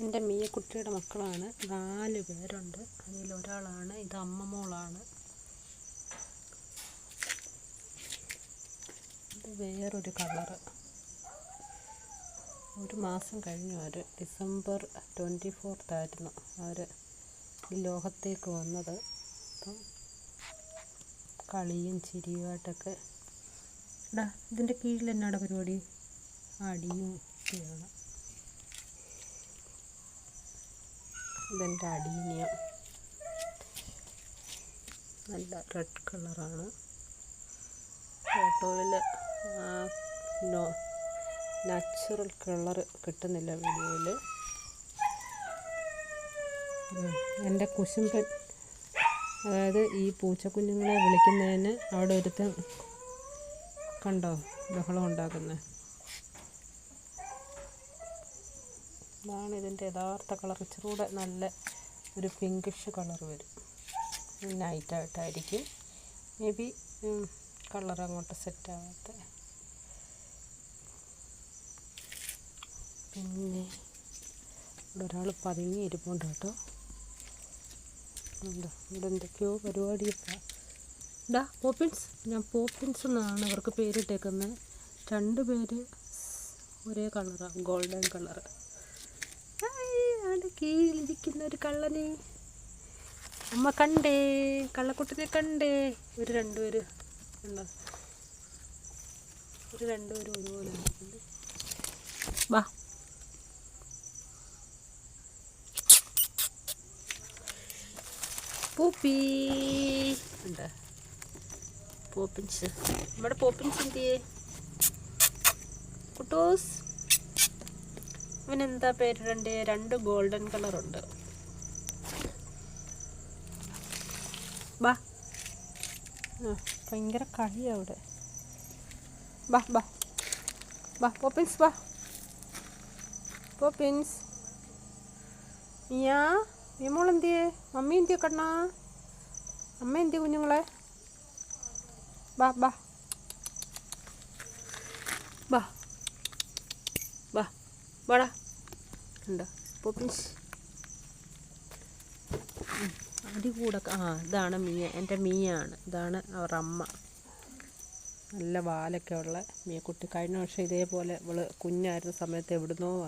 എൻ്റെ മീയക്കുട്ടിയുടെ മക്കളാണ്. 4 പേരുണ്ട്. അതിലൊരാളാണ് ഇത്. അമ്മ മോളാണ്. ഇത് വേറൊരു കളറ്. 1 മാസം കഴിഞ്ഞു. അവർ ഡിസംബർ 24 അവർ ഈ ലോകത്തേക്ക് വന്നത്. അപ്പം കളിയും ചിരിയുമായിട്ടൊക്കെ. ഇതിൻ്റെ കീഴിൽ എന്നാടെ പരിപാടി? അടിയും ഒക്കെയാണ്. ഇതെൻ്റെ അടീനിയ. നല്ല റെഡ് കളറാണ്. ഫോട്ടോയിൽ നാച്ചുറൽ കളർ കിട്ടുന്നില്ല വീഡിയോയിൽ. എൻ്റെ കുശുമ്പൻ, അതായത് ഈ പൂച്ചക്കുഞ്ഞുങ്ങളെ വിളിക്കുന്നതിന് അവിടെ ഒരുത്തൻ കണ്ടോ ബഹളം ഉണ്ടാക്കുന്നത്. ഇതാണ് ഇതിൻ്റെ യഥാർത്ഥ കളർ. ഇച്ചിരൂടെ നല്ല ഒരു പിങ്കിഷ് കളർ വരും. നൈറ്റായിട്ടായിരിക്കും മേ ബി കളർ അങ്ങോട്ട് സെറ്റാവാത്ത. പിന്നെ ഇവിടെ ഒരാൾ പതുങ്ങി ഇരിപ്പുണ്ട് കേട്ടോ. ഇവിടെ എന്തൊക്കെയോ പരിപാടിയൊക്കെ. പോപ്പിൻസ്. ഞാൻ പോപ്പിൻസ് എന്നാണ് അവർക്ക് പേരിട്ടേക്കുന്നത്. 2 പേര് ഒരേ കളറാണ്, ഗോൾഡൻ കളറ്. അവിടെ കീഴിലിരിക്കുന്ന ഒരു കള്ളനെ അമ്മ കണ്ടേ, കള്ളക്കുട്ടിനെ കണ്ടേ. 2 പേര് ഉണ്ടോ? 2 പേരും ഒരുപോലെ ഇരിക്കുന്നു. വാ. പൂപ്പി ഉണ്ട്. പോപ്പിൻസ്. നമ്മുടെ പോപ്പിൻസ് എന്തിയേ? കുട്ടൂസ്. ഇവനെന്താ പേരിടണ്ടേ? 2 ഗോൾഡൻ കളറുണ്ട്. ബാ. ഭയങ്കര കളിയാണ് അവിടെ. ബാ ബാ ബാ പോപ്പിൻസ് ബാ. പോപ്പിൻസ്. മിയാ മിയമോൾ എന്തിയേ? മമ്മി എന്തിയെ കണ്ണാ? അമ്മ എന്തിയെ കുഞ്ഞുങ്ങളെ? ബാ ബാ ബാ ബാ വാടാ. ഉണ്ടോ പോപ്പിൻസ്? അടി കൂടെ. ഇതാണ് മിയ. എൻ്റെ മിയാണ്. ഇതാണ് അവരുടെ അമ്മ. നല്ല വാലൊക്കെ ഉള്ള മിയക്കുട്ടി. കഴിഞ്ഞ വർഷം ഇതേപോലെ ഇവള് കുഞ്ഞായിരുന്ന സമയത്ത് എവിടുന്നോ വന്നു.